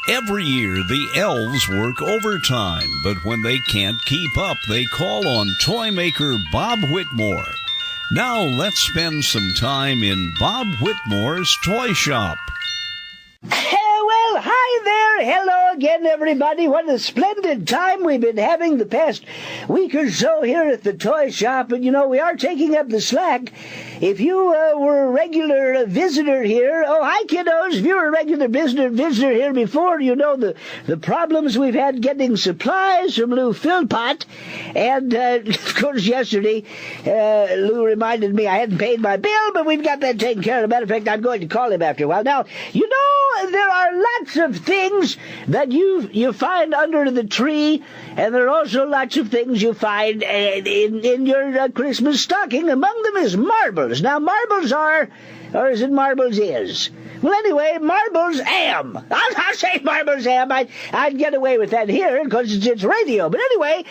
Every year, the elves work overtime, but when they can't keep up, they call on toy maker Bob Whitmore. Now let's spend some time in Bob Whitmore's Toy Shop. Well, hi there. Hello again, everybody. What a splendid time we've been having the past week or so here at the toy shop. And, we are taking up the slack. If you were a regular visitor here, hi, kiddos. If you were a regular visitor here before, you know the problems we've had getting supplies from Lou Philpott. And, of course, yesterday, Lou reminded me I hadn't paid my bill, but we've got that taken care of. As a matter of fact, I'm going to call him after a while. Now, there are lots of things that you find under the tree, and there are also lots of things you find in your Christmas stocking. Among them is marbles. Now, marbles are, or is it marbles is? Well, anyway, marbles am. I'll say marbles am. I'd get away with that here because it's radio. But anyway,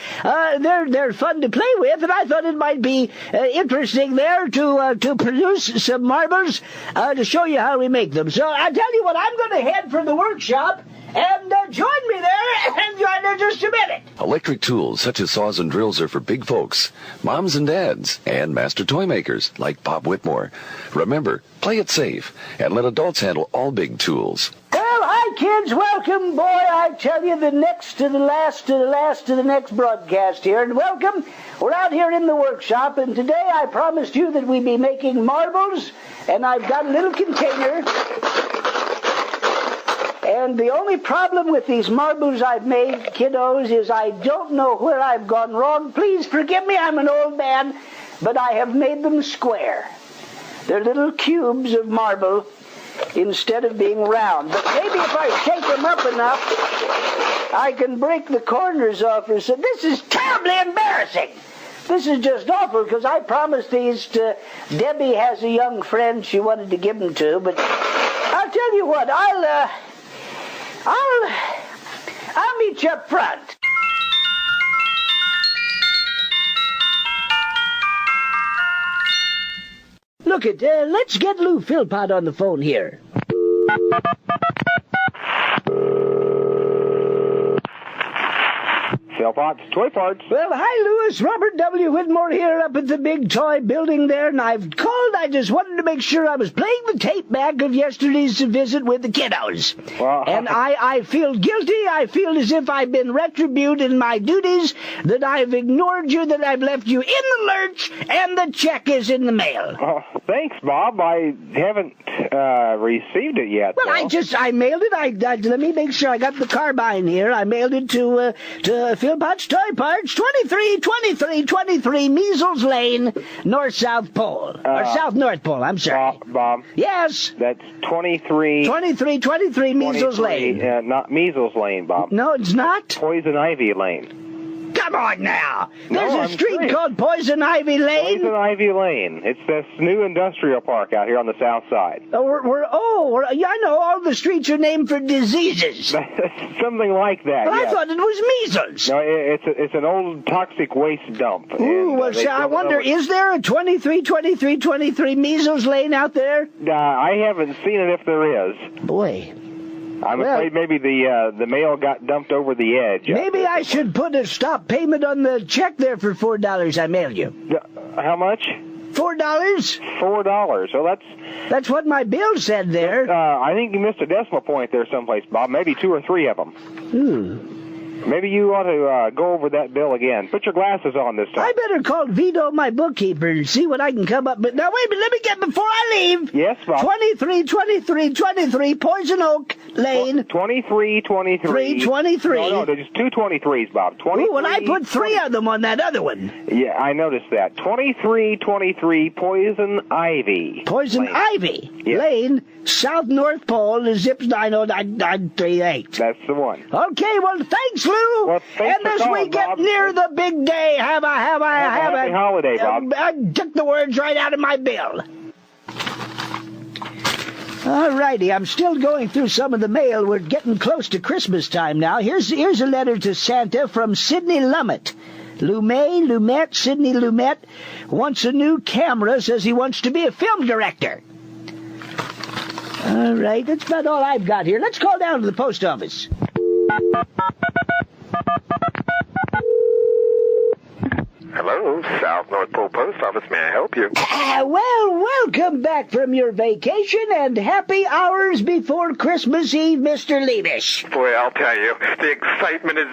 they're fun to play with, and I thought it might be interesting there to produce some marbles to show you how we make them. So I'll tell you what, I'm going to head for the workshop. And join me there, and join in just a minute. Electric tools such as saws and drills are for big folks, moms and dads, and master toy makers like Bob Whitmore. Remember, play it safe, and let adults handle all big tools. Well, hi, kids. Welcome. Boy, I tell you, the next to the last to the last to the next broadcast here. And welcome. We're out here in the workshop, and today I promised you that we'd be making marbles, and I've got a little container. And the only problem with these marbles I've made, kiddos, is I don't know where I've gone wrong. Please forgive me, I'm an old man, but I have made them square. They're little cubes of marble instead of being round. But maybe if I shake them up enough, I can break the corners off or so. This is terribly embarrassing. This is just awful because I promised these to Debbie. Has a young friend she wanted to give them to, but I'll tell you what, I'll meet you up front. Look let's get Lou Philpott on the phone here. Philpott's Toy Parts. Well, hi, Louis. Robert W. Whitmore here up at the big toy building there, and I've called. I just wanted to make sure I was playing the tape back of yesterday's visit with the kiddos. Well, and I feel guilty. I feel as if I've been retributed in my duties, that I've ignored you, that I've left you in the lurch, and the check is in the mail. Thanks, Bob. I haven't received it yet. Well, though. I mailed it. Let me make sure I got the carbine here. I mailed it to Philpott's Toy Parts, 2323 Measles Lane, North-South Pole. Or South-North Pole, I'm sorry. Bob? Yes? That's 23... Measles Lane. Not Measles Lane, Bob. No, it's not? Poison Ivy Lane. Come on now. There's a street called Poison Ivy Lane. Poison Ivy Lane. It's this new industrial park out here on the south side. Yeah, I know. All the streets are named for diseases. Something like that. But yes. I thought it was measles. No, it's an old toxic waste dump. Ooh, I wonder, is there a 2323 Measles Lane out there? I haven't seen it if there is. Boy. I'm afraid maybe the mail got dumped over the edge. Maybe I should put a stop payment on the check there for $4 I mailed you. How much? $4? $4. So that's what my bill said there. I think you missed a decimal point there someplace, Bob. Maybe 2 or 3 of them. Maybe you ought to go over that bill again. Put your glasses on this time. I better call Vito, my bookkeeper, and see what I can come up with. Now, wait a minute. Let me get before I leave. Yes, Bob. 2323 Poison Oak Lane. 2323. 323. No, there's 2 23s, Bob. Ooh, and I put 3 of them on that other one. Yeah, I noticed that. 2323 Poison Ivy. Poison Ivy Lane, South North Pole, the zip's 90938. That's the one. Okay, well, thanks, Lou. Well, thanks and as we get Bob. near the big day, have a happy holiday, Bob. I took the words right out of my bill. All righty, I'm still going through some of the mail. We're getting close to Christmas time now. Here's a letter to Santa from Sidney Lumet. Sidney Lumet wants a new camera, says he wants to be a film director. All right, that's about all I've got here. Let's call down to the post office. Hello, South North Pole Post Office. May I help you? Well, welcome back from your vacation and happy hours before Christmas Eve, Mr. Leavish. Boy, I'll tell you, the excitement is,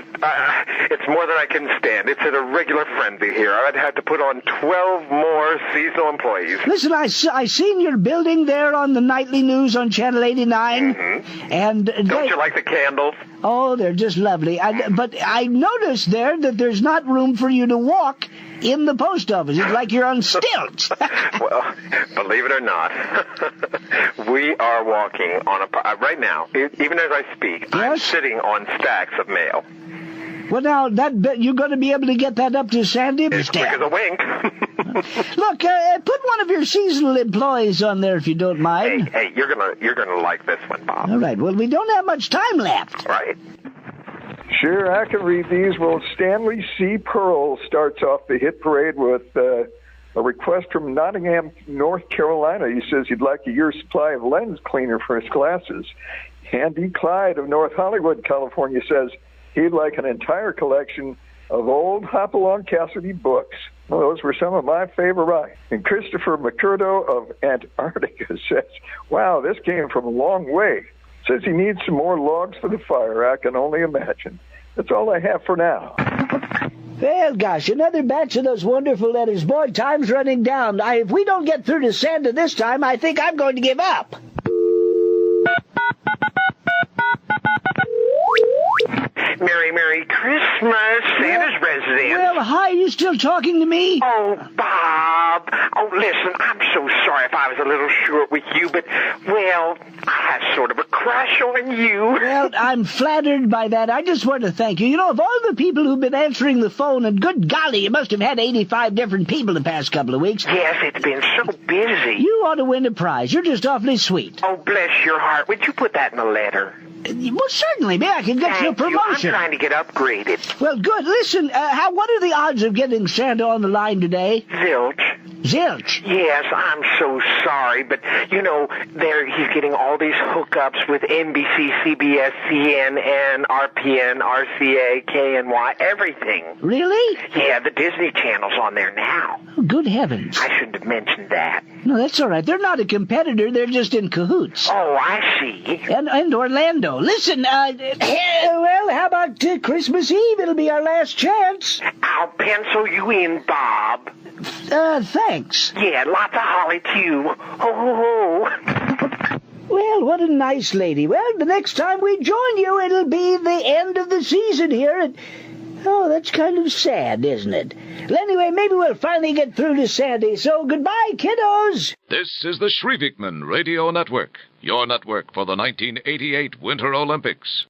it's more than I can stand. It's at a regular frenzy here. I'd have to put on 12 more seasonal employees. Listen, I seen your building there on the nightly news on Channel 89. Mm-hmm. And Don't you like the candles? Oh, they're just lovely. But I noticed there that there's not room for you to walk in the post office. It's like you're on stilts. Well, believe it or not, we are walking on right now, even as I speak, Yes? I'm sitting on stacks of mail. Well, now, you're going to be able to get that up to Sandy? As quick as a wink. Look, put one of your seasonal employees on there if you don't mind. Hey, you're gonna like this one, Bob. All right, well, we don't have much time left. Right? Sure, I can read these. Well, Stanley C. Pearl starts off the hit parade with a request from Nottingham, North Carolina. He says he'd like a year's supply of lens cleaner for his glasses. Andy Clyde of North Hollywood, California says he'd like an entire collection of old Hopalong Cassidy books. Well, those were some of my favorite. And Christopher McCurdo of Antarctica says, wow, this came from a long way. Says he needs some more logs for the fire. I can only imagine. That's all I have for now. Well, gosh, another batch of those wonderful letters. Boy, time's running down. If we don't get through to Santa this time, I think I'm going to give up. Merry Christmas, Santa's resident. Well, hi, you still talking to me? Oh, Bob. Oh, listen, I'm so sorry if I was a little short with you, but, well, I have sort of a crush on you. Well, I'm flattered by that. I just want to thank you. You know, of all the people who've been answering the phone, and good golly, you must have had 85 different people the past couple of weeks. Yes, it's been so busy. You ought to win a prize. You're just awfully sweet. Oh, bless your heart. Would you put that in a letter? Well, certainly. Maybe I can get you a Thank you. I'm promotion. trying to get upgraded. Well, good. Listen, what are the odds of getting Santa on the line today? Zilch. Zilch. Yes, I'm so sorry, but, you know, he's getting all these hookups with NBC, CBS, CNN, RPN, RCA, KNY, everything. Really? Yeah, the Disney Channel's on there now. Oh, good heavens. I shouldn't have mentioned that. No, that's all right. They're not a competitor. They're just in cahoots. Oh, I see. And Orlando. Listen, well, how about Christmas Eve? It'll be our last chance. I'll pencil you in, Bob. Thanks. Yeah, lots of holly, too. Ho, ho, ho. Well, what a nice lady. Well, the next time we join you, it'll be the end of the season here, and oh, that's kind of sad, isn't it? Well, anyway, maybe we'll finally get through to Sandy, so goodbye, kiddos. This is the Shrievikman Radio Network, your network for the 1988 Winter Olympics.